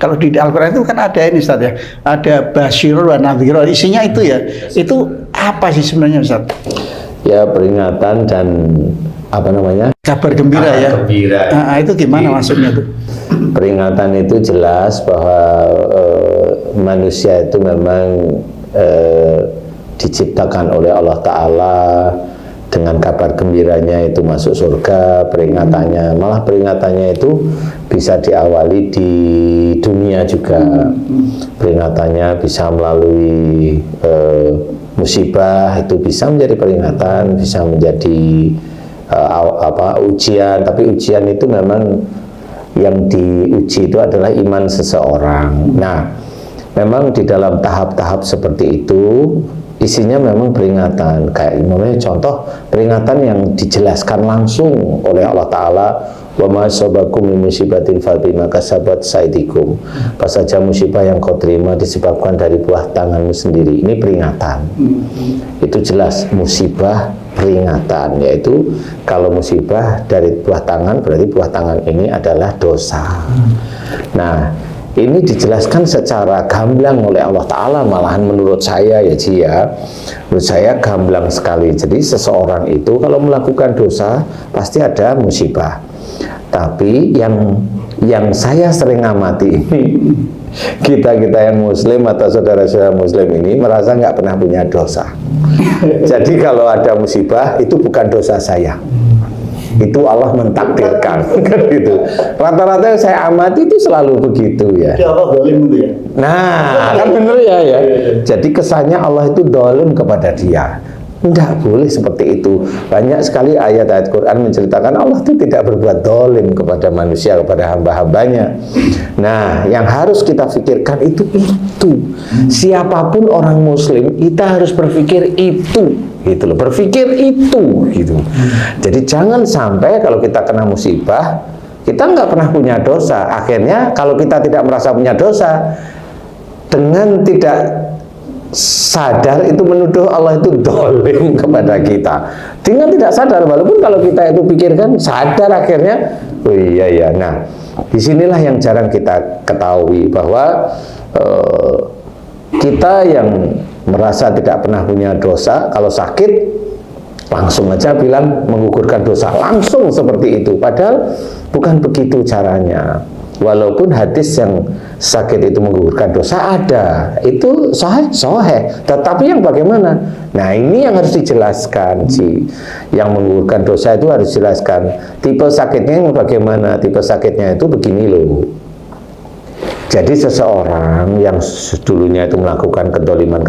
Kalau di Al-Quran itu kan ada ini Ustaz ya, ada basyirul wa nadhirul, isinya itu ya. Itu apa sih sebenarnya Ustaz? Ya, peringatan dan apa namanya? Kabar gembira ya. Gembira. Nah, itu gimana maksudnya tuh? Peringatan itu jelas bahwa manusia itu memang diciptakan oleh Allah Ta'ala dengan kabar gembiranya itu masuk surga, peringatannya, malah peringatannya itu bisa diawali di dunia juga. Peringatannya bisa melalui musibah, itu bisa menjadi peringatan, bisa menjadi ujian, tapi ujian itu memang yang diuji itu adalah iman seseorang. Nah, memang di dalam tahap-tahap seperti itu isinya memang peringatan, kayak namanya contoh peringatan yang dijelaskan langsung oleh Allah Ta'ala, wa ma asabakum min musibatin fa bima kasabat saydikum, apa saja musibah yang kau terima disebabkan dari buah tanganmu sendiri. Ini peringatan. Itu jelas musibah peringatan, yaitu kalau musibah dari buah tangan berarti buah tangan ini adalah dosa. Nah, ini dijelaskan secara gamblang oleh Allah Ta'ala, malahan menurut saya ya Ci ya, menurut saya gamblang sekali. Jadi seseorang itu kalau melakukan dosa pasti ada musibah. Tapi yang saya sering amati ini, kita yang muslim atau saudara-saudara muslim ini merasa nggak pernah punya dosa. Jadi kalau ada musibah itu bukan dosa saya, itu Allah mentakdirkan kan gitu. Rata-rata yang saya amati itu selalu begitu ya. Allah dolim itu ya. Nah, kan bener ya. Jadi kesannya Allah itu dolim kepada dia. Tidak boleh seperti itu. Banyak sekali ayat-ayat Quran menceritakan Allah itu tidak berbuat dolim kepada manusia, kepada hamba-hambanya. Nah, yang harus kita pikirkan itu. Siapapun orang muslim, kita harus berpikir itu. Gitu loh, berpikir itu gitu. Jadi jangan sampai kalau kita kena musibah, kita nggak pernah punya dosa. Akhirnya kalau kita tidak merasa punya dosa, dengan tidak sadar itu menuduh Allah itu dolim kepada kita. Dengan tidak sadar, walaupun kalau kita itu pikirkan sadar akhirnya, oh iya. Nah, disinilah yang jarang kita ketahui bahwa kita yang merasa tidak pernah punya dosa, kalau sakit langsung aja bilang menggugurkan dosa, langsung seperti itu. Padahal bukan begitu caranya. Walaupun hadis yang sakit itu menggugurkan dosa ada, itu sahih, tetapi yang bagaimana? Nah, ini yang harus dijelaskan sih. Yang menggugurkan dosa itu harus dijelaskan. Tipe sakitnya yang bagaimana? Tipe sakitnya itu begini loh. Jadi seseorang yang dulunya itu melakukan kedoliman,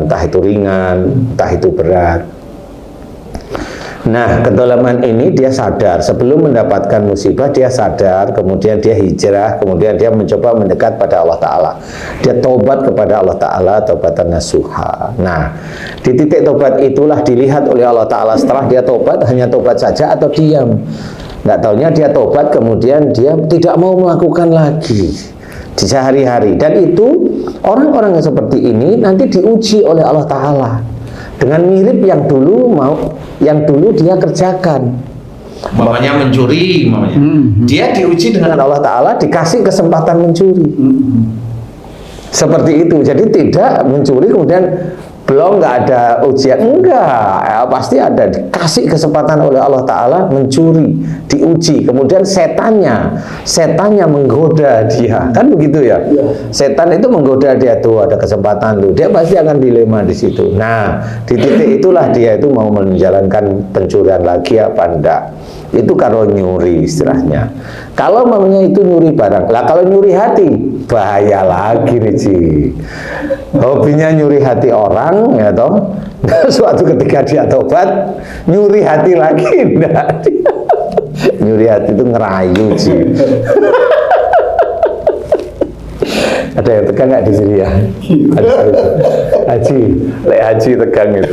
entah itu ringan, entah itu berat. Nah, kedoliman ini dia sadar, sebelum mendapatkan musibah dia sadar, kemudian dia hijrah, kemudian dia mencoba mendekat pada Allah Ta'ala. Dia tobat kepada Allah Ta'ala, taubatan nasuha. Nah, di titik tobat itulah dilihat oleh Allah Ta'ala setelah dia tobat, hanya tobat saja atau diam. Nggak taunya dia tobat, kemudian dia tidak mau melakukan lagi di sehari-hari. Dan itu orang-orang yang seperti ini nanti diuji oleh Allah Ta'ala dengan mirip yang dulu dia kerjakan. Mamanya mencuri, dia diuji dengan Allah Ta'ala, dikasih kesempatan mencuri. Seperti itu. Jadi tidak mencuri kemudian belum nggak ada ujian, enggak ya, pasti ada, dikasih kesempatan oleh Allah Ta'ala mencuri, diuji, kemudian setannya menggoda dia, kan begitu ya. Setan itu menggoda dia, tuh ada kesempatan tuh, dia pasti akan dilema di situ. Nah, di titik itulah dia itu mau menjalankan pencurian lagi apa enggak. Itu kalau nyuri istilahnya. Kalau mamanya itu nyuri barang, lah kalau nyuri hati bahaya lagi nih Ci. Hobinya nyuri hati orang ya toh. Suatu ketika dia tobat nyuri hati lagi enggak. Nyuri hati itu ngerayu Ci. Ada yang tegang nggak di sini ya? Haji tegang itu.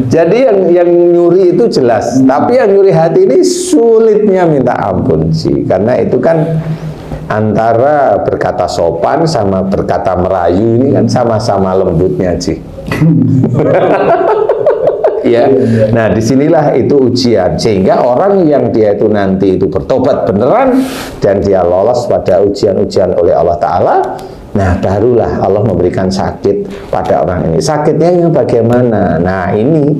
Jadi yang nyuri itu jelas, tapi yang nyuri hati ini sulitnya minta ampun sih, karena itu kan antara berkata sopan sama berkata merayu ini kan sama-sama lembutnya sih. ya. Nah, disinilah itu ujian, sehingga orang yang dia itu nanti itu bertobat beneran dan dia lolos pada ujian-ujian oleh Allah Ta'ala. Nah, barulah Allah memberikan sakit pada orang ini. Sakitnya yang bagaimana? Nah, ini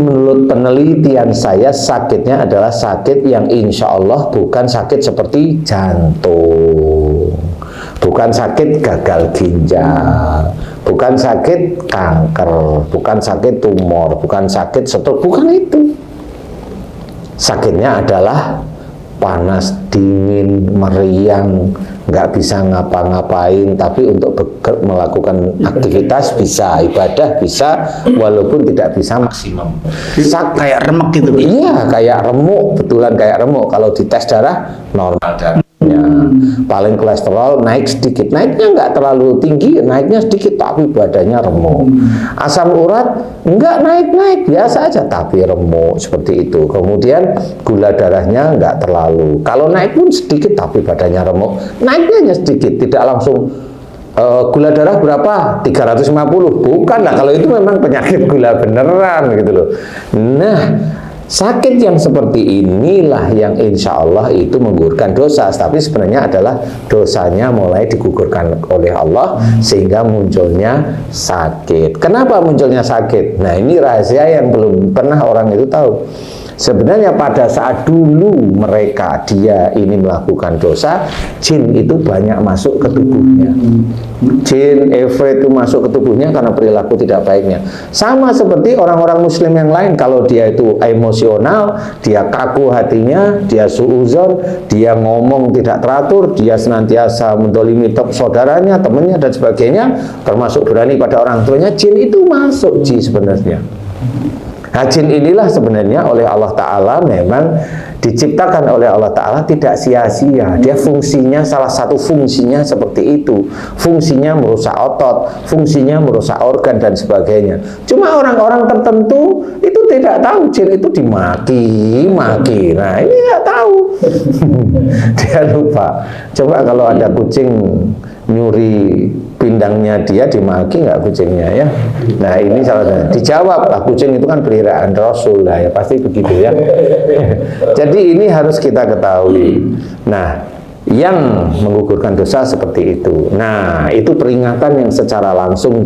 menurut penelitian saya, sakitnya adalah sakit yang insya Allah bukan sakit seperti jantung, bukan sakit gagal ginjal, bukan sakit kanker, bukan sakit tumor, bukan sakit stroke, bukan itu. Sakitnya adalah panas, dingin, meriang, nggak bisa ngapa-ngapain, tapi untuk melakukan aktivitas bisa, ibadah bisa, walaupun tidak bisa maksimum. Kayak remek gitu. Iya, kayak remuk, betulan kayak remuk. Kalau dites darah normal darahnya, paling kolesterol naik sedikit, naiknya nggak terlalu tinggi, naiknya sedikit, tapi badannya remuk. Asam urat nggak naik-naik, biasa aja, tapi remuk seperti itu. Kemudian gula darahnya nggak terlalu, kalau naik pun sedikit, tapi badannya remuk. Naiknya hanya sedikit, tidak langsung gula darah berapa? 350, bukan lah, kalau itu memang penyakit gula beneran gitu loh. Nah, sakit yang seperti inilah yang insya Allah itu menggugurkan dosa, tapi sebenarnya adalah dosanya mulai digugurkan oleh Allah sehingga munculnya sakit. Kenapa munculnya sakit? Nah, ini rahasia yang belum pernah orang itu tahu. Sebenarnya pada saat dulu dia ini melakukan dosa, jin itu banyak masuk ke tubuhnya. Jin, efret itu masuk ke tubuhnya karena perilaku tidak baiknya. Sama seperti orang-orang muslim yang lain, kalau dia itu emosional, dia kaku hatinya, dia suuzon, dia ngomong tidak teratur, dia senantiasa mendolimi saudaranya, temannya dan sebagainya, termasuk berani pada orang tuanya, jin itu masuk jin sebenarnya. Nah, jin inilah sebenarnya oleh Allah Ta'ala memang diciptakan oleh Allah Ta'ala tidak sia-sia. Dia fungsinya, salah satu fungsinya seperti itu. Fungsinya merusak otot, fungsinya merusak organ dan sebagainya. Cuma orang-orang tertentu itu tidak tahu jin itu dimaki-maki. Nah, ini nggak tahu. Dia lupa. Coba kalau ada kucing nyuri pindangnya dia, dimaki nggak kucingnya ya? Nah, ini salah satu. Dijawab lah, kucing itu kan peliharaan Rasul lah ya, pasti begitu ya. Jadi ini harus kita ketahui. Nah, yang menggugurkan dosa seperti itu. Nah, itu peringatan yang secara langsung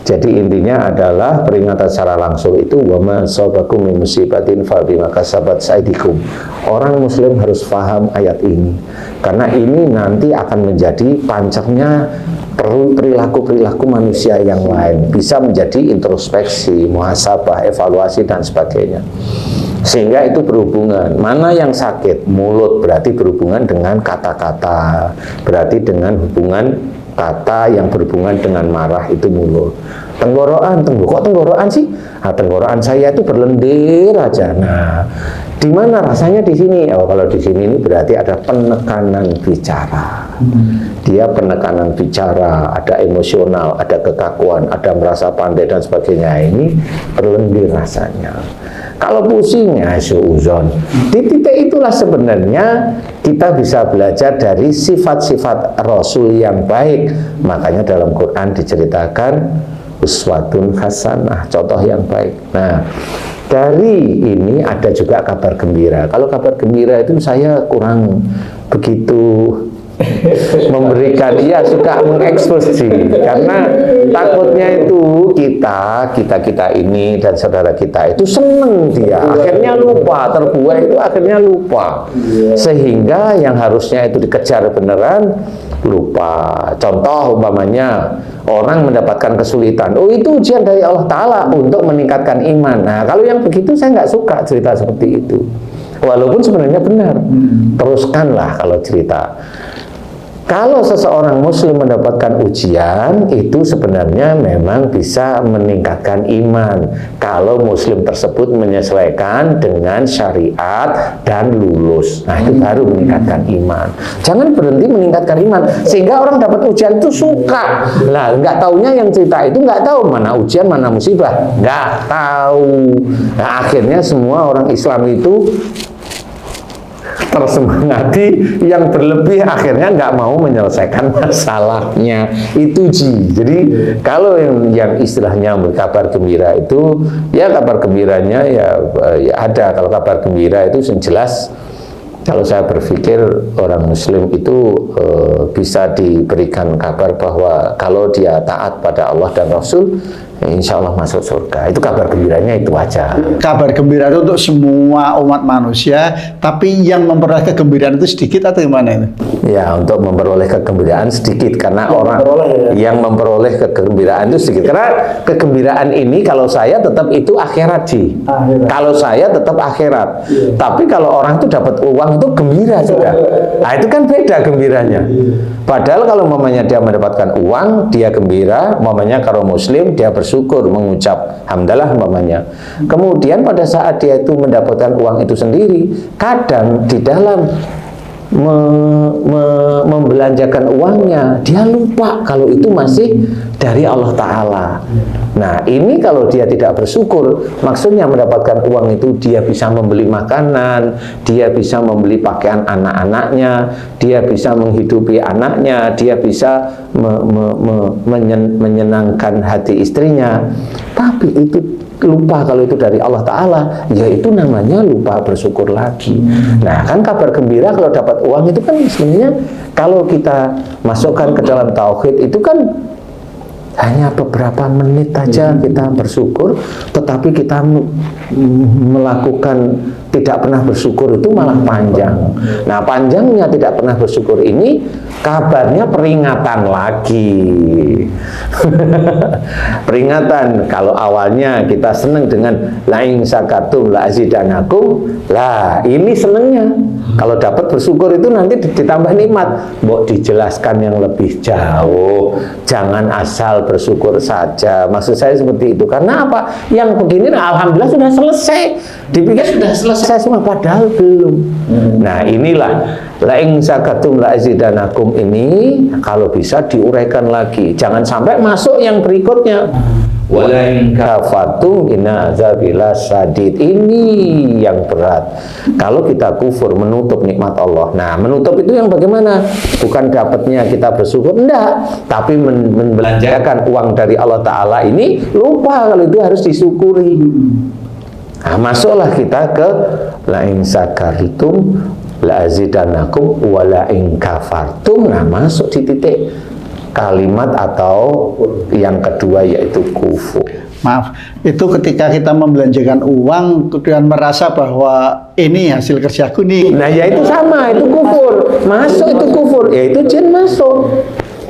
Jadi intinya adalah peringatan secara langsung itu wa ma asabakum min musibatin fa bima kasabat aydikum. Orang muslim harus paham ayat ini. Karena ini nanti akan menjadi pancernya perilaku-perilaku manusia yang lain, bisa menjadi introspeksi, muhasabah, evaluasi dan sebagainya. Sehingga itu berhubungan, mana yang sakit, mulut berarti berhubungan dengan kata-kata, berarti dengan hubungan kata yang berhubungan dengan marah itu mulut. Tenggorokan, kok tenggorokan sih? Nah, tenggorokan saya itu berlendir aja. Nah, di mana rasanya di sini? Oh, kalau di sini ini berarti ada penekanan bicara. Dia penekanan bicara, ada emosional, ada kekakuan, ada merasa pandai dan sebagainya. Ini berlendir rasanya. Kalau pusingnya suuzon. Di titik itulah sebenarnya kita bisa belajar dari sifat-sifat Rasul yang baik. Makanya dalam Quran diceritakan uswatun hasanah, contoh yang baik. Nah, dari ini ada juga kabar gembira. Kalau kabar gembira itu saya kurang begitu memberikan, dia suka mengekspresi karena takutnya itu kita ini dan saudara kita itu seneng, dia akhirnya lupa, terbuai itu akhirnya lupa, sehingga yang harusnya itu dikejar beneran lupa. Contoh umpamanya orang mendapatkan kesulitan, oh itu ujian dari Allah Ta'ala untuk meningkatkan iman. Nah, kalau yang begitu saya nggak suka cerita seperti itu, walaupun sebenarnya benar. Teruskanlah kalau cerita. Kalau seseorang muslim mendapatkan ujian, itu sebenarnya memang bisa meningkatkan iman. Kalau muslim tersebut menyesuaikan dengan syariat dan lulus. Nah, itu baru meningkatkan iman. Jangan berhenti meningkatkan iman. Sehingga orang dapat ujian itu suka. Lah, nggak taunya yang cerita itu nggak tahu mana ujian, mana musibah. Nggak tahu. Nah, akhirnya semua orang Islam itu tersemangati, yang berlebih akhirnya nggak mau menyelesaikan masalahnya. Itu Ji. Jadi kalau yang istilahnya kabar gembira itu, ya kabar gembiranya ya ada. Kalau kabar gembira itu jelas, kalau saya berpikir orang Muslim itu bisa diberikan kabar bahwa kalau dia taat pada Allah dan Rasul, insya Allah masuk surga. Itu kabar gembiranya itu aja. Kabar gembira itu untuk semua umat manusia, tapi yang memperoleh kegembiraan itu sedikit atau gimana itu? Ya, untuk memperoleh kegembiraan sedikit, karena orang yang memperoleh kegembiraan itu sedikit. Karena kegembiraan ini kalau saya tetap itu akhirat Ji. Kalau saya tetap akhirat. Tapi kalau orang itu dapat uang itu gembira sudah. Nah, itu kan beda gembiranya. Padahal kalau mamanya dia mendapatkan uang, dia gembira. Mamanya kalau Muslim dia bersyukur, mengucap hamdalah mamanya. Kemudian pada saat dia itu mendapatkan uang itu sendiri, kadang di dalam membelanjakan uangnya, dia lupa kalau itu masih dari Allah Ta'ala. Nah, ini kalau dia tidak bersyukur, maksudnya mendapatkan uang itu dia bisa membeli makanan, dia bisa membeli pakaian anak-anaknya, dia bisa menghidupi anaknya, dia bisa menyenangkan hati istrinya. Tapi itu lupa kalau itu dari Allah Ta'ala, ya itu namanya lupa bersyukur lagi. Nah, kan kabar gembira kalau dapat uang itu kan sebenarnya kalau kita masukkan ke dalam tauhid itu kan hanya beberapa menit aja kita bersyukur, tetapi kita melakukan tidak pernah bersyukur itu malah panjang. Nah, panjangnya tidak pernah bersyukur ini kabarnya peringatan lagi. Peringatan, kalau awalnya kita senang dengan la in syakartum la azidanakum, lah ini senangnya. Kalau dapat bersyukur itu nanti ditambah nikmat. Mbok dijelaskan yang lebih jauh. Jangan asal bersyukur saja. Maksud saya seperti itu. Karena apa? Yang begini alhamdulillah sudah selesai. Dipikir sudah selesai semua, padahal belum. Nah, inilah la in syakartum la azidanakum ini kalau bisa diuraikan lagi. Jangan sampai masuk yang berikutnya. Wala in kafartum inna azabilah sadid. Ini yang berat. Kalau kita kufur, menutup nikmat Allah. Nah, menutup itu yang bagaimana? Bukan dapatnya kita bersyukur, enggak. Tapi membelanjakan uang dari Allah Ta'ala ini lupa kalau itu harus disyukuri. Nah, masuklah kita ke la in syakartum la azidanakum wa la in kafartum. Nah, masuk di titik kalimat atau yang kedua yaitu kufur. Maaf, itu ketika kita membelanjakan uang kemudian merasa bahwa ini hasil kerjaku nih. Nah, ya itu sama, itu kufur. Masuk itu kufur, yaitu jin masuk.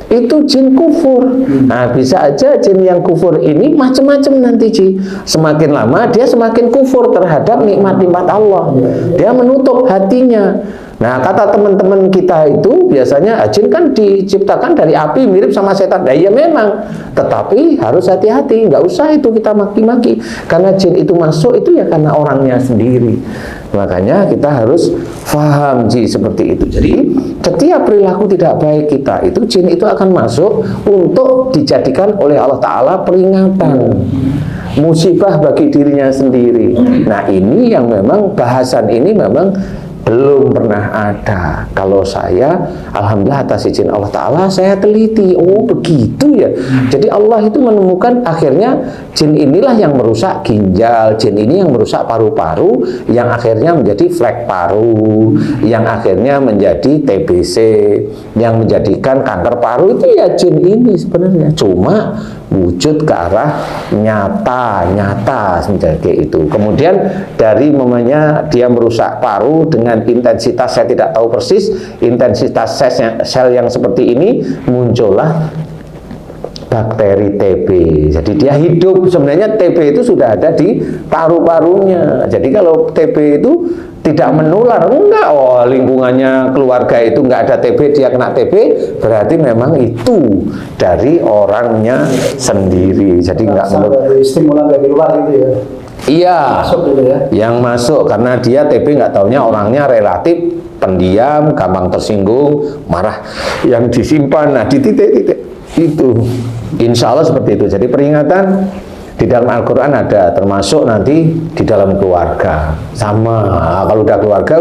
Itu jin kufur. Nah, bisa aja jin yang kufur ini macam-macam nanti Ji. Semakin lama dia semakin kufur terhadap nikmat-nikmat Allah. Dia menutup hatinya. Nah, kata teman-teman kita itu biasanya jin kan diciptakan dari api mirip sama setan. Nah, iya memang, tetapi harus hati-hati, nggak usah itu kita maki-maki. Karena jin itu masuk itu ya karena orangnya sendiri. Makanya kita harus paham Ji seperti itu. Jadi setiap perilaku tidak baik kita itu jin itu akan masuk untuk dijadikan oleh Allah Ta'ala peringatan, musibah bagi dirinya sendiri. Nah, ini yang memang bahasan ini memang belum pernah ada. Kalau saya, alhamdulillah atas izin Allah Ta'ala, saya teliti. Oh begitu ya. Jadi Allah itu menemukan akhirnya jin inilah yang merusak ginjal, jin ini yang merusak paru-paru, yang akhirnya menjadi flek paru, yang akhirnya menjadi TBC, yang menjadikan kanker paru itu ya jin ini sebenarnya. Cuma wujud ke arah nyata seperti itu. Kemudian dari momennya dia merusak paru dengan intensitas saya tidak tahu persis intensitas sel yang seperti ini, muncullah bakteri TB. Jadi dia hidup, sebenarnya TB itu sudah ada di paru-parunya. Jadi kalau TB itu tidak menular, enggak, oh lingkungannya keluarga itu enggak ada TB, dia kena TB, berarti memang itu dari orangnya sendiri. Jadi enggak dari stimulan dari luar itu ya. Iya, masuk gitu ya. Yang masuk karena dia TB nggak taunya orangnya relatif pendiam, gampang tersinggung, marah, yang disimpan. Nah di titik-titik itu, insya Allah seperti itu. Jadi peringatan Di dalam Al-Quran ada, termasuk nanti di dalam keluarga. Sama, kalau udah keluarga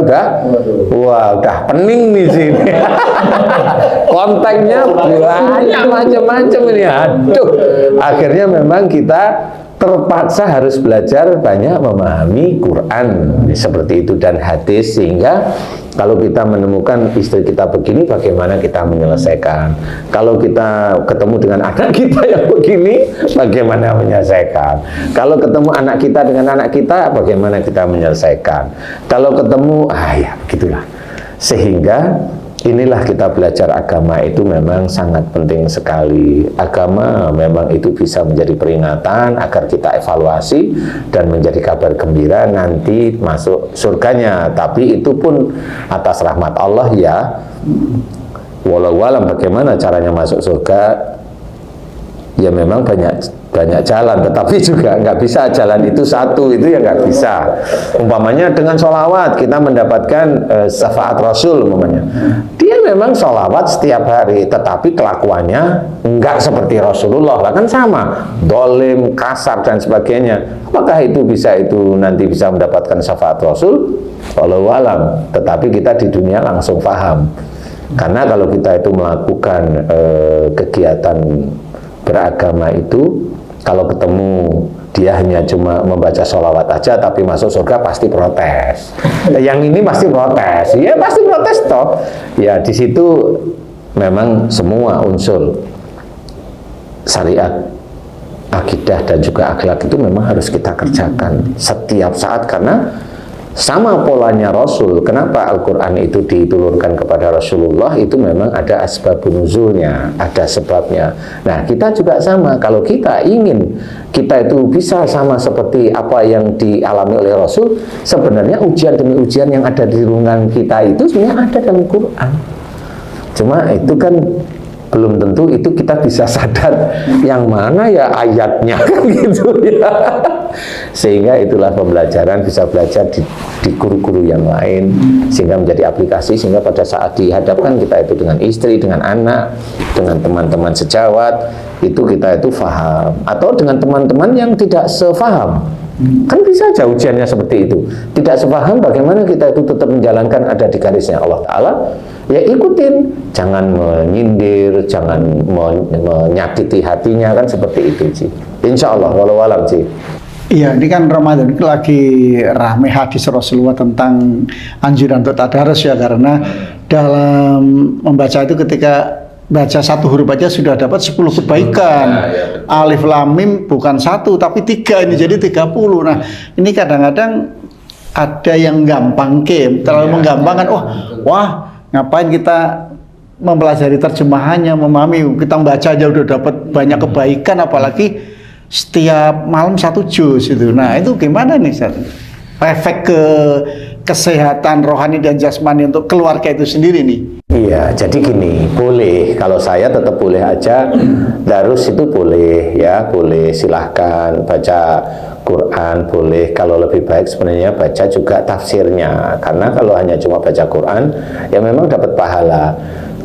udah pening nih sini. Konteksnya banyak macam-macam ini. Aduh, akhirnya memang kita terpaksa harus belajar banyak memahami Quran seperti itu dan hadis, sehingga kalau kita menemukan istri kita begini, bagaimana kita menyelesaikan? Kalau kita ketemu dengan anak kita yang begini, bagaimana menyelesaikan? Kalau ketemu anak kita dengan anak kita, bagaimana kita menyelesaikan? Kalau ketemu, ya begitulah. Sehingga inilah kita belajar agama itu memang sangat penting sekali. Agama memang itu bisa menjadi peringatan agar kita evaluasi dan menjadi kabar gembira nanti masuk surganya. Tapi itu pun atas rahmat Allah ya. Walau alam bagaimana caranya masuk surga, ya memang banyak jalan, tetapi juga nggak bisa jalan itu satu, itu ya nggak bisa. Umpamanya dengan sholawat kita mendapatkan syafaat Rasul umpamanya. Dia memang sholawat setiap hari, tetapi kelakuannya nggak seperti Rasulullah, lah kan sama, dolim, kasar dan sebagainya. Apakah itu nanti bisa mendapatkan syafaat Rasul? Walau alam. Tetapi kita di dunia langsung paham. Karena kalau kita itu melakukan kegiatan beragama itu, kalau ketemu dia hanya cuma membaca sholawat aja tapi masuk surga, pasti protes. Yang ini pasti protes, ya pasti protes toh. Ya di situ memang semua unsur syariat, akidah dan juga akhlak itu memang harus kita kerjakan setiap saat, karena sama polanya Rasul. Kenapa Al-Quran itu diturunkan kepada Rasulullah, itu memang ada asbabun nuzulnya, ada sebabnya. Nah kita juga sama, kalau kita ingin kita itu bisa sama seperti apa yang dialami oleh Rasul, sebenarnya ujian demi ujian yang ada di lingkungan kita itu sebenarnya ada dalam Quran. Cuma itu kan belum tentu itu kita bisa sadar yang mana ya ayatnya kan gitu ya. Sehingga itulah pembelajaran, bisa belajar di guru-guru yang lain sehingga menjadi aplikasi, sehingga pada saat dihadapkan kita itu dengan istri, dengan anak, dengan teman-teman sejawat, itu kita itu faham, atau dengan teman-teman yang tidak sefaham. Kan bisa aja ujiannya seperti itu. Tidak sepaham, bagaimana kita itu tetap menjalankan ada di garisnya Allah Ta'ala. Ya ikutin, jangan menyindir, jangan menyakiti hatinya, kan seperti itu Ci. Insya Allah, walau alam Ci. Iya, ini kan Ramadan ini lagi rame hadis Rasulullah tentang anjuran untuk tadarus ya, karena dalam membaca itu ketika baca satu huruf aja sudah dapat 10 kebaikan. Alif lam mim bukan 1 tapi 3, ini jadi 30. Nah, ini kadang-kadang ada yang gampang terlalu menggampangkan. Wah, ngapain kita mempelajari terjemahannya, memahami, kita membaca aja udah dapat banyak kebaikan, apalagi setiap malam 1 juz itu. Nah, itu gimana nih, Ustaz? Efek ke kesehatan rohani dan jasmani untuk keluarga itu sendiri nih. Iya, jadi gini, boleh, kalau saya tetap boleh aja, darus itu boleh ya, boleh, silahkan baca Quran, boleh. Kalau lebih baik sebenarnya baca juga tafsirnya, karena kalau hanya cuma baca Quran, ya memang dapat pahala.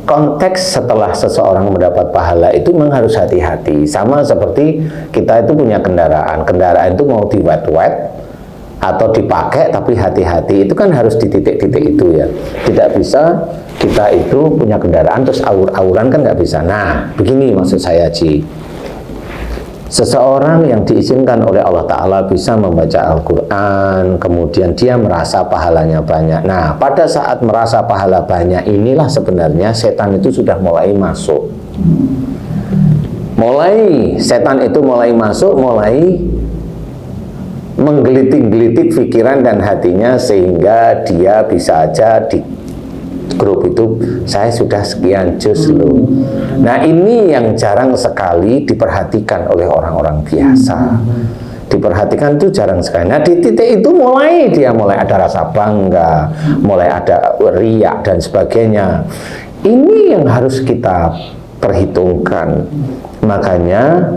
Konteks setelah seseorang mendapat pahala itu memang harus hati-hati. Sama seperti kita itu punya kendaraan itu mau diwet-wet atau dipakai, tapi hati-hati, itu kan harus di titik-titik itu ya. Tidak bisa kita itu punya kendaraan terus aur-auran, kan nggak bisa. Nah, begini maksud saya Ci, seseorang yang diizinkan oleh Allah Ta'ala bisa membaca Al-Quran, kemudian dia merasa pahalanya banyak. Nah, pada saat merasa pahala banyak inilah sebenarnya setan itu sudah mulai masuk. Setan itu mulai masuk, mulai menggelitik-gelitik pikiran dan hatinya, sehingga dia bisa aja di grup itu, saya sudah sekian juz loh. Nah, ini yang jarang sekali diperhatikan oleh orang-orang biasa. Diperhatikan itu jarang sekali. Nah, di titik itu dia mulai ada rasa bangga, mulai ada riak dan sebagainya. Ini yang harus kita perhitungkan. Makanya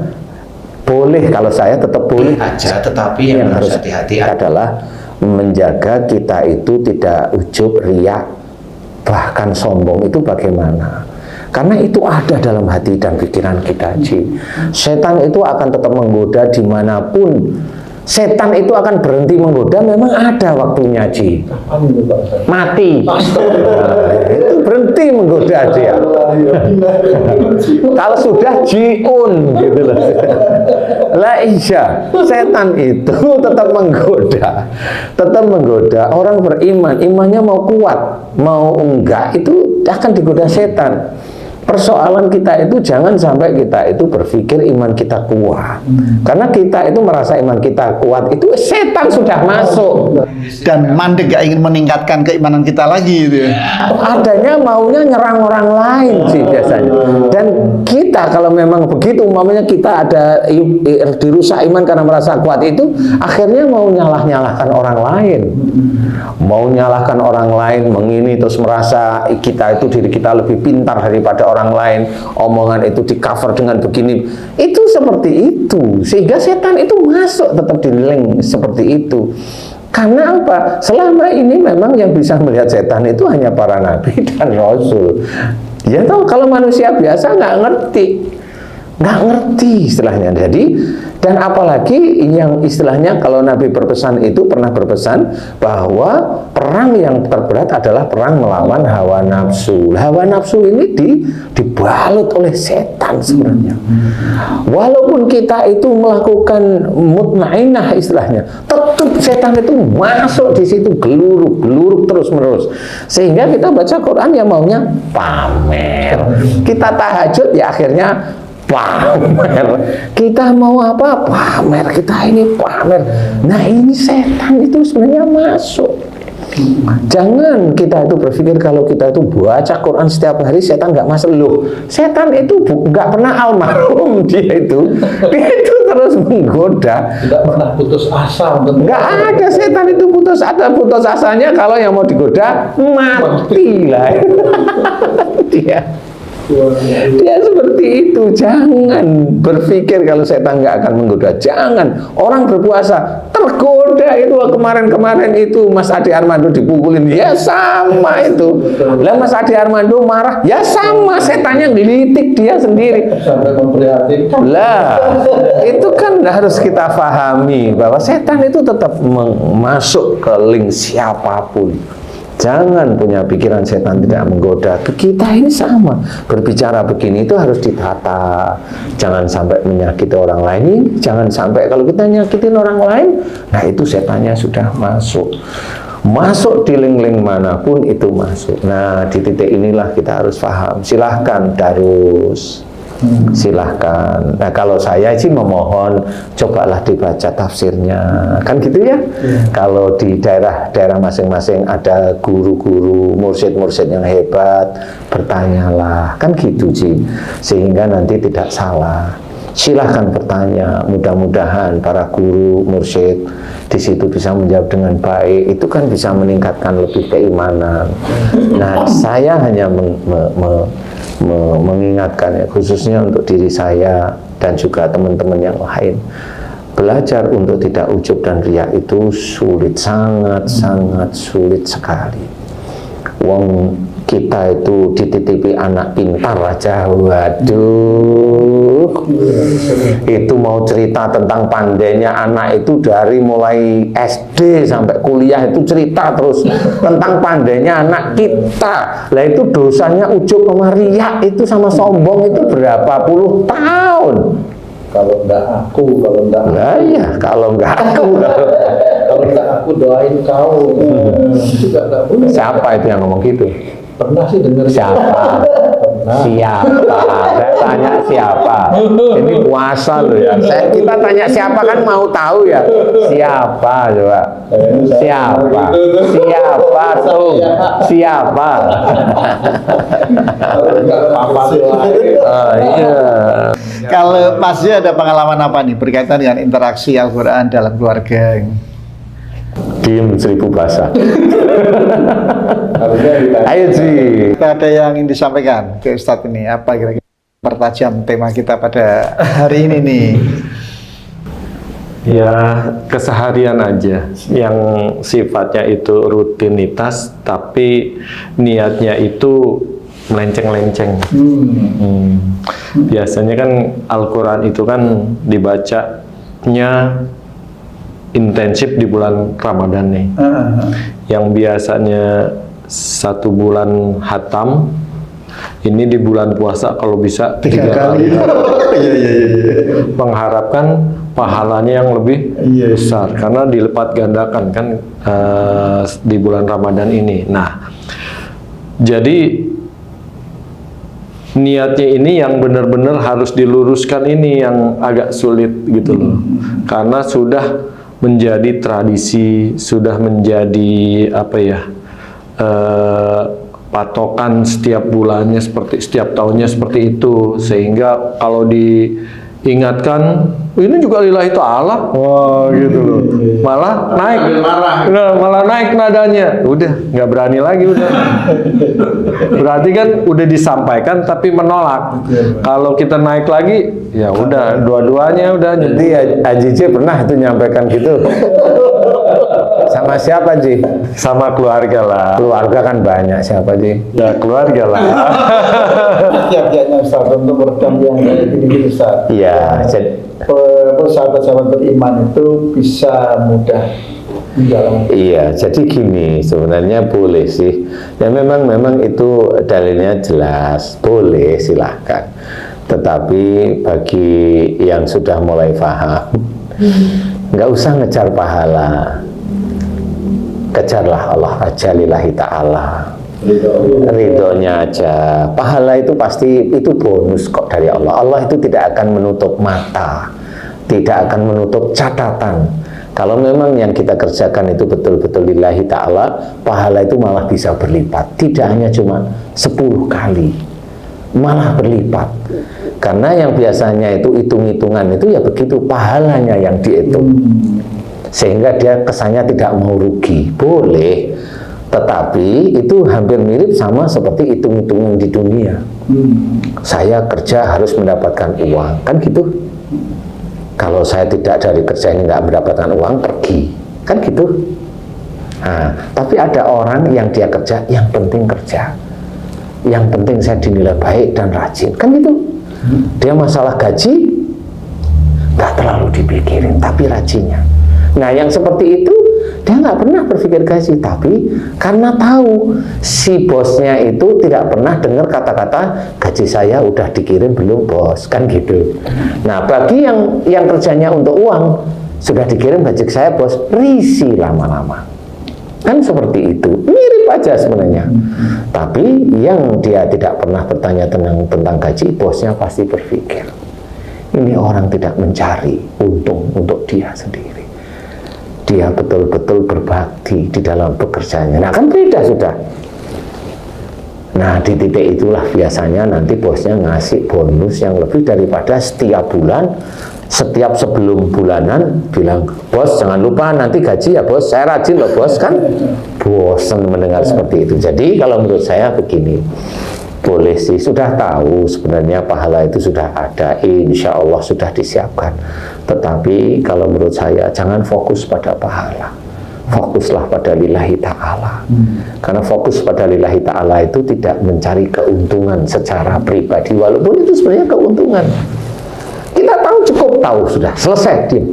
boleh, kalau saya tetap boleh aja, tetapi yang harus hati-hati adalah menjaga kita itu tidak ujub, riak, bahkan sombong. Itu bagaimana? Karena itu ada dalam hati dan pikiran kita, Ji. Setan itu akan tetap menggoda dimanapun. Setan itu akan berhenti menggoda, memang ada waktunya, Ji. Mati. Nah, itu berhenti menggoda dia. Kalau sudah jiun gitu loh. Lah iya, setan itu tetap menggoda orang beriman. Imannya mau kuat, mau enggak, itu akan digoda setan. Persoalan kita itu jangan sampai kita itu berpikir iman kita kuat. Karena kita itu merasa iman kita kuat, itu setan sudah masuk. Dan mandek gak ingin meningkatkan keimanan kita lagi gitu ya. Adanya maunya nyerang orang lain sih biasanya. Dan kita kalau memang begitu, umpamanya kita ada dirusak iman karena merasa kuat itu, akhirnya mau nyalahkan orang lain. Mau nyalahkan orang lain, mengini terus merasa kita itu diri kita lebih pintar daripada orang lain, omongan itu di cover dengan begini, itu seperti itu, sehingga setan itu masuk tetap di link seperti itu. Karena apa? Selama ini memang yang bisa melihat setan itu hanya para nabi dan rasul. Ya tahu, kalau manusia biasa nggak ngerti istilahnya. Jadi, dan apalagi yang istilahnya kalau Nabi berpesan itu pernah berpesan bahwa perang yang terberat adalah perang melawan hawa nafsu. Hawa nafsu ini dibalut oleh setan sebenarnya. Walaupun kita itu melakukan mutmainah istilahnya, tetap setan itu masuk di situ, geluruk terus-menerus. Sehingga kita baca Quran ya maunya pamer. Kita tahajud ya akhirnya pamer. Kita mau apa? Pamer. Kita ini pamer. Nah, ini setan itu sebenarnya masuk. Jangan kita itu berpikir kalau kita itu baca Quran setiap hari setan nggak masuk. Loh, setan itu nggak pernah almarhum. Dia itu terus menggoda. Tidak pernah putus asa. Nggak ada setan itu putus asanya kalau yang mau digoda mati lah. Dia seperti itu. Jangan berpikir kalau setan nggak akan menggoda. Jangan. Orang berpuasa tergoda itu. Kemarin itu Mas Adi Armando dipukulin, ya sama itu. Lah Mas Adi Armando marah, ya sama, setannya gelitik dia sendiri. Sampai memprihatinkan. Lah, itu kan harus kita pahami bahwa setan itu tetap masuk ke link siapapun. Jangan punya pikiran setan tidak menggoda. Kita ini sama. Berbicara begini itu harus ditata. Jangan sampai menyakiti orang lain. Jangan sampai kalau kita nyakitin orang lain, nah itu setannya sudah masuk. Masuk di link-link manapun itu masuk. Nah, di titik inilah kita harus paham. Silahkan Darus. Silahkan. Nah, kalau saya sih memohon cobalah dibaca tafsirnya, kan gitu ya. Kalau di daerah masing-masing ada guru-guru, mursyid-mursyid yang hebat, bertanyalah, kan gitu sih, sehingga nanti tidak salah. Silahkan bertanya, mudah-mudahan para guru, mursyid di situ bisa menjawab dengan baik. Itu kan bisa meningkatkan lebih keimanan. Nah, saya hanya mengingatkan ya, khususnya untuk diri saya dan juga teman-teman yang lain, belajar untuk tidak ujub dan riya itu sulit, sangat sulit sekali. Wong kita itu dititipi anak pintar aja, waduh, itu mau cerita tentang pandainya anak itu dari mulai SD sampai kuliah itu cerita terus tentang pandainya anak kita. Lah itu dosanya ujub sama riya itu sama sombong itu berapa puluh tahun. Kalau enggak aku, Nah ya, kalau enggak aku, kalau enggak aku doain kau. Juga enggak boleh. Siapa itu yang ngomong gitu? Pernah sih dengar. Siapa? Siapa? Saya tanya siapa? Ini puasa loh ya. Kita tanya siapa kan mau tahu ya. Siapa coba? Siapa? Siapa tuh? Siapa? Iya. Kalau Masnya ada pengalaman apa nih berkaitan dengan interaksi Al-Quran dalam keluarga? Diem 1000 bahasa. Ayo sih. Ada yang ingin disampaikan ke Ustadz ini, apa kira-kira pertajam tema kita pada hari ini nih? Ya, keseharian aja yang sifatnya itu rutinitas, tapi niatnya itu melenceng-lenceng. Biasanya kan Al-Quran itu kan dibacanya intensif di bulan Ramadan nih. Yang biasanya 1 bulan hatam, ini di bulan puasa kalau bisa 3 kali. Mengharapkan pahalanya yang lebih besar karena dilipat gandakan kan di bulan Ramadan ini. Nah, jadi niatnya ini yang benar-benar harus diluruskan, ini yang agak sulit gitu loh. Karena sudah menjadi tradisi, sudah menjadi apa ya, patokan setiap bulannya seperti setiap tahunnya seperti itu, sehingga kalau diingatkan ini juga lillahi ta'ala, wah gitu loh, malah naik, malah naik nadanya, udah nggak berani lagi, udah berarti kan udah disampaikan tapi menolak. Kalau kita naik lagi ya udah dua-duanya udah. Jadi Haji J pernah itu nyampaikan gitu. Sama siapa Ji? Sama keluarga lah. Keluarga kan banyak, siapa Ji? Ya keluarga lah. Tiap-tiapnya Ustaz untuk meredam yang gini-gini Ustaz. Iya, jadi Sahabat-sahabat beriman itu bisa mudah menjalankan. iya, jadi gini, sebenarnya boleh sih. Ya memang itu dalilnya jelas, boleh silahkan. Tetapi bagi yang sudah mulai paham, nggak usah ngejar pahala. Kejarlah Allah aja, lillahi ta'ala, ridhonya aja. Pahala itu pasti, itu bonus kok dari Allah. Allah itu tidak akan menutup mata, tidak akan menutup catatan. Kalau memang yang kita kerjakan itu betul-betul lillahi ta'ala, pahala itu malah bisa berlipat. Tidak hanya cuma 10 kali, malah berlipat. Karena yang biasanya itu hitung-hitungan itu ya begitu, pahalanya yang dihitung. Sehingga dia kesannya tidak mau rugi. Boleh, tetapi itu hampir mirip sama seperti hitung-hitungan di dunia. Saya kerja harus mendapatkan uang, kan gitu. Kalau saya tidak dari kerja ini nggak mendapatkan uang, pergi, kan gitu. Nah, tapi ada orang yang dia kerja, yang penting kerja, yang penting saya dinilai baik dan rajin, kan gitu. Dia masalah gaji nggak terlalu dipikirin, tapi rajinnya. Nah, yang seperti itu dia nggak pernah berpikir gaji, tapi karena tahu si bosnya itu tidak pernah dengar kata-kata gaji saya udah dikirim belum bos, kan gitu. Nah, bagi yang kerjanya untuk uang, sudah dikirim gaji saya bos, risih lama-lama, kan seperti itu. Mirip aja sebenarnya. Tapi yang dia tidak pernah bertanya tentang gaji, bosnya pasti berpikir ini orang tidak mencari untung untuk dia sendiri. Dia betul-betul berbakti di dalam pekerjaannya. Nah, kan beda sudah. Nah, di titik itulah biasanya nanti bosnya ngasih bonus yang lebih daripada setiap bulan. Setiap sebelum bulanan bilang, bos jangan lupa nanti gaji ya bos, saya rajin loh bos, kan bosan mendengar seperti itu. Jadi kalau menurut saya begini, boleh sih, sudah tahu sebenarnya pahala itu sudah ada, insya Allah sudah disiapkan. Tetapi kalau menurut saya jangan fokus pada pahala, fokuslah pada lillahi ta'ala. Karena fokus pada lillahi ta'ala itu tidak mencari keuntungan secara pribadi, walaupun itu sebenarnya keuntungan. Kita tahu, cukup tahu, sudah selesai, diam.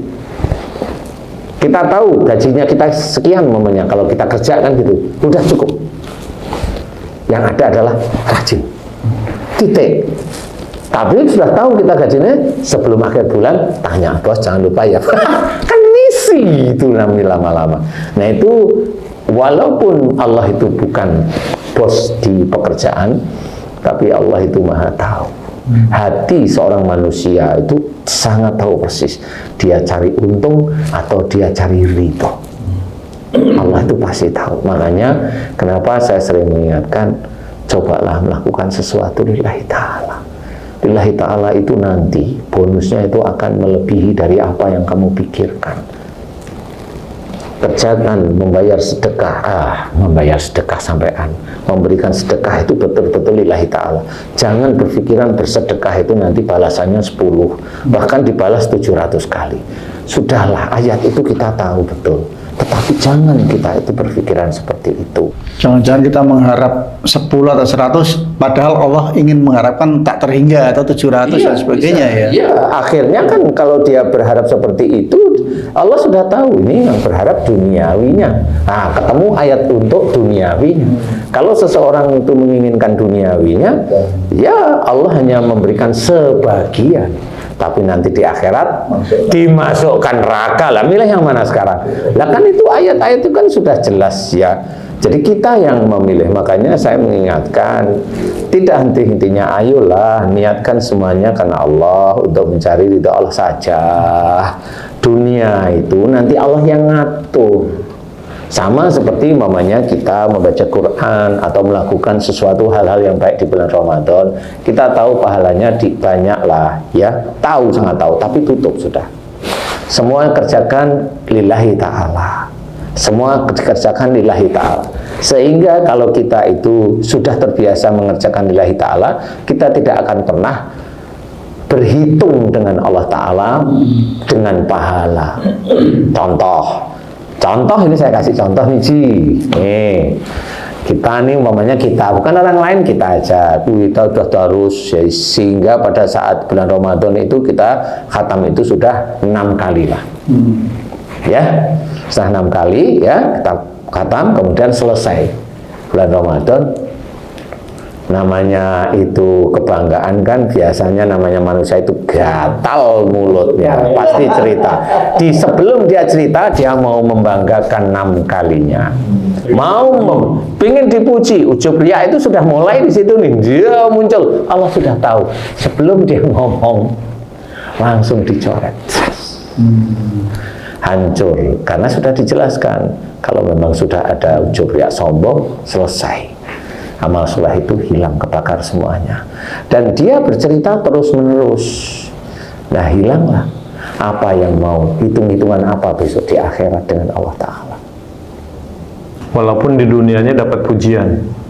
Kita tahu gajinya kita sekian momennya, kalau kita kerja kan gitu, udah cukup. Yang ada adalah rajin, titik. Tapi sudah tahu kita gajinya, sebelum akhir bulan tanya bos jangan lupa ya. Kan misi itu namanya lama-lama. Nah itu walaupun Allah itu bukan bos di pekerjaan, tapi Allah itu maha tahu. Hati seorang manusia itu sangat tahu persis, dia cari untung atau dia cari ridho. Allah itu pasti tahu. Makanya kenapa saya sering mengingatkan, cobalah melakukan sesuatu lillahi ta'ala. Lillahi ta'ala itu nanti bonusnya itu akan melebihi dari apa yang kamu pikirkan. Kerjakan membayar sedekah sampean, memberikan sedekah itu betul-betul lillahi ta'ala. Jangan berpikiran bersedekah itu nanti balasannya 10, bahkan dibalas 700 kali. Sudahlah, ayat itu kita tahu betul. Tetapi jangan kita itu berpikiran seperti itu. Jangan-jangan kita mengharap 10 atau 100, padahal Allah ingin mengharapkan tak terhingga atau 700 dan sebagainya ya. Iya, akhirnya kan kalau dia berharap seperti itu, Allah sudah tahu ini yang berharap duniawinya. Nah, ketemu ayat untuk duniawinya. Kalau seseorang itu menginginkan duniawinya, ya Allah hanya memberikan sebagian. Tapi nanti di akhirat dimasukkan neraka. Lah milih yang mana sekarang? Lah kan itu ayat-ayat itu kan sudah jelas ya. Jadi kita yang memilih. Makanya saya mengingatkan, tidak henti-hentinya, ayolah niatkan semuanya karena Allah, untuk mencari ridha Allah saja. Dunia itu nanti Allah yang ngatur. Sama seperti mamanya kita membaca Quran atau melakukan sesuatu hal-hal yang baik di bulan Ramadan, kita tahu pahalanya banyak lah ya, tahu, sangat tahu, tapi tutup sudah. Semua kerjakan lillahi ta'ala, semua kerjakan lillahi ta'ala, sehingga kalau kita itu sudah terbiasa mengerjakan lillahi ta'ala, kita tidak akan pernah berhitung dengan Allah Ta'ala dengan pahala. Contoh ini saya kasih contoh nih Ji. Nih, kita nih umpamanya kita, bukan orang lain, kita aja. Kita sudah terus ya, sehingga pada saat bulan Ramadan itu kita khatam itu sudah 6 kali lah. Ya, setelah 6 kali ya kita khatam, kemudian selesai bulan Ramadan. Namanya itu kebanggaan kan, biasanya namanya manusia itu gatal mulutnya, pasti cerita. Sebelum dia cerita, dia mau membanggakan 6 kalinya, pengen dipuji, ujub riya itu sudah mulai di situ nih, dia muncul. Allah sudah tahu, sebelum dia ngomong langsung dicoret, hancur, karena sudah dijelaskan kalau memang sudah ada ujub riya sombong, selesai. Amal soleh itu hilang, kebakar semuanya. Dan dia bercerita terus-menerus. Nah, hilanglah. Apa yang mau, hitung-hitungan apa besok di akhirat dengan Allah Ta'ala. Walaupun di dunianya dapat pujian.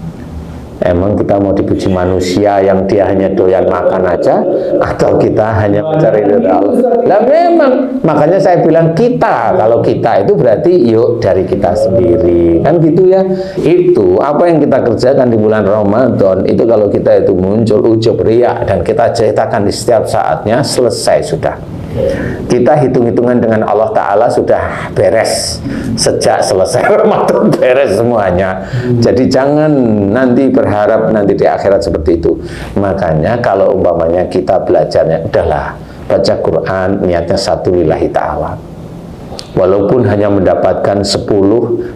Emang kita mau dipuji manusia yang dia hanya doyan makan aja, atau kita hanya mencari ridha Allah? Lah memang, makanya saya bilang kita, kalau kita itu berarti yuk dari kita sendiri, kan gitu ya. Itu apa yang kita kerjakan di bulan Ramadan itu, kalau kita itu muncul ujub riya dan kita ceritakan di setiap saatnya, selesai sudah. Kita hitung-hitungan dengan Allah Ta'ala sudah beres sejak selesai Ramadan, beres semuanya. Jadi jangan nanti berharap nanti di akhirat seperti itu. Makanya kalau umpamanya kita belajarnya, udahlah baca Quran niatnya satu lillahi ta'ala. Walaupun hanya mendapatkan 10,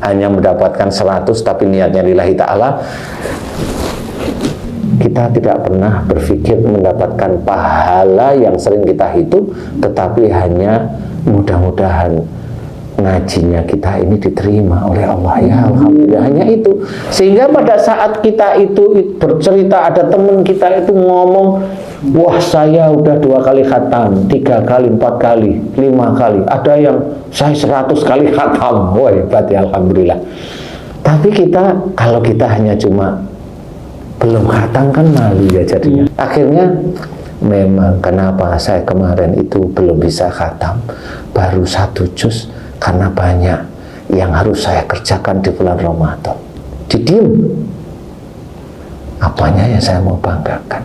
hanya mendapatkan 100, tapi niatnya lillahi ta'ala, kita tidak pernah berpikir mendapatkan pahala yang sering kita hitung, tetapi hanya mudah-mudahan ngajinya kita ini diterima oleh Allah, ya alhamdulillah, hanya itu. Sehingga pada saat kita itu bercerita, ada teman kita itu ngomong, wah saya udah 2 kali khatam, 3 kali, 4 kali, 5 kali, ada yang saya 100 kali khatam, wah hebat ya alhamdulillah. Tapi kita, kalau kita hanya cuma belum khatam kan malu ya jadinya. Akhirnya memang kenapa saya kemarin itu belum bisa khatam, baru 1 juz, karena banyak yang harus saya kerjakan di bulan Ramadan. Didiem. Apanya yang saya mau banggakan?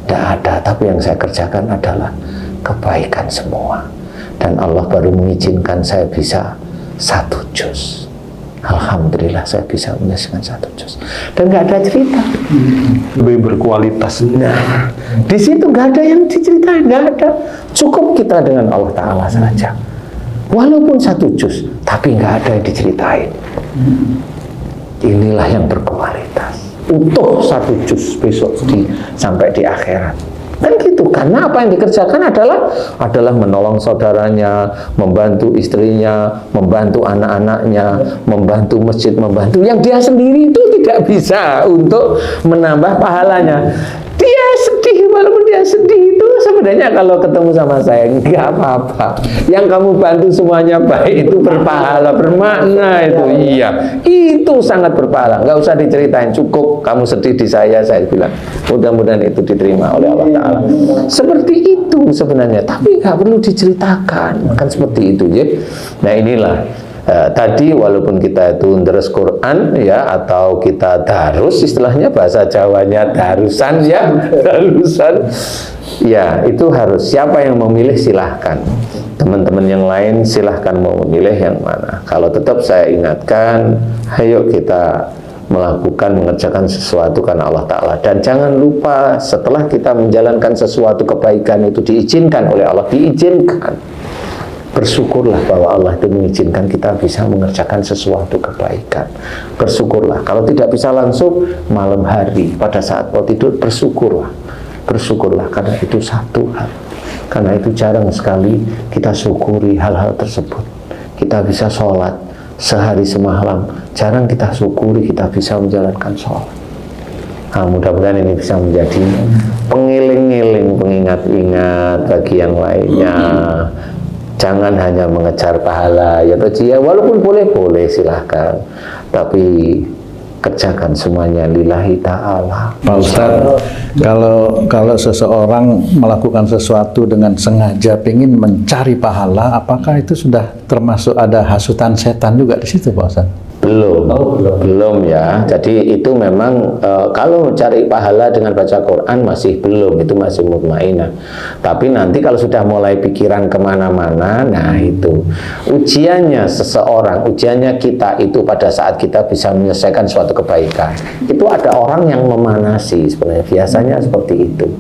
Tidak ada, tapi yang saya kerjakan adalah kebaikan semua. Dan Allah baru mengizinkan saya bisa 1 juz. Alhamdulillah saya bisa menyelesaikan 1 juz. Dan nggak ada cerita. Lebih berkualitas. Nah, di situ nggak ada yang diceritain, nggak ada. Cukup kita dengan Allah Ta'ala saja. Walaupun 1 juz, tapi nggak ada yang diceritain. Inilah yang berkualitas. Utuh 1 juz besok sampai di akhirat. Kan gitu, karena apa yang dikerjakan adalah menolong saudaranya, membantu istrinya, membantu anak-anaknya, membantu masjid, membantu yang dia sendiri itu tidak bisa untuk menambah pahalanya. Dia sedih, walaupun dia sedih itu sebenarnya kalau ketemu sama saya nggak apa-apa. Yang kamu bantu semuanya baik, itu berpahala, bermakna itu. Iya, itu sangat berpahala. Nggak usah diceritain, cukup kamu sedih di saya bilang. Mudah-mudahan itu diterima oleh Allah Ta'ala. Seperti itu sebenarnya, tapi nggak perlu diceritakan. Kan seperti itu ya. Nah inilah tadi walaupun kita itu deres Quran ya, atau kita darus, istilahnya bahasa Jawanya darusan ya, darusan ya, itu harus siapa yang memilih silahkan, teman-teman yang lain silahkan mau memilih yang mana. Kalau tetap saya ingatkan, ayo kita melakukan, mengerjakan sesuatu karena Allah Ta'ala. Dan jangan lupa setelah kita menjalankan sesuatu kebaikan itu diizinkan oleh Allah, diizinkan, bersyukurlah bahwa Allah itu mengizinkan kita bisa mengerjakan sesuatu kebaikan. Bersyukurlah. Kalau tidak bisa langsung, malam hari pada saat mau tidur, bersyukurlah. Bersyukurlah karena itu satu hal. Karena itu jarang sekali kita syukuri hal-hal tersebut. Kita bisa sholat sehari semalam, jarang kita syukuri kita bisa menjalankan sholat. Nah, mudah-mudahan ini bisa menjadi pengiling-iling, pengingat-ingat bagi yang lainnya. Jangan hanya mengejar pahala ya ya, walaupun boleh-boleh silahkan, tapi kerjakan semuanya lillahi ta'ala. Pak Ustadz, kalau seseorang melakukan sesuatu dengan sengaja ingin mencari pahala, apakah itu sudah termasuk ada hasutan setan juga di situ, Pak Ustadz? Belum ya. Jadi itu memang kalau cari pahala dengan baca Quran masih belum, itu masih mutmainah. Tapi nanti kalau sudah mulai pikiran kemana-mana, nah itu ujiannya seseorang, ujiannya kita itu pada saat kita bisa menyelesaikan suatu kebaikan. Itu ada orang yang memanasi sebenarnya, biasanya seperti itu.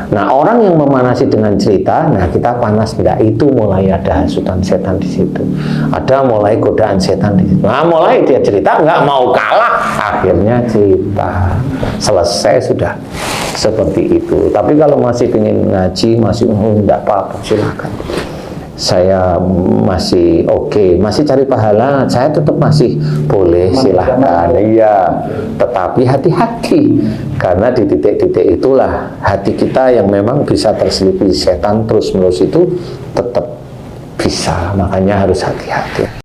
Nah, orang yang memanasi dengan cerita, nah kita panas enggak, itu mulai ada hasutan setan di situ. Ada mulai godaan setan di situ. Nah, mulai dia cerita nggak mau kalah, akhirnya cerita selesai sudah seperti itu. Tapi kalau masih ingin ngaji, masih enggak apa-apa, silakan. Saya masih oke, masih cari pahala, saya tetap masih boleh, silahkan. Iya, tetapi hati-hati, karena di titik-titik itulah hati kita yang memang bisa terselipi setan terus-menerus itu tetap bisa, makanya harus hati-hati.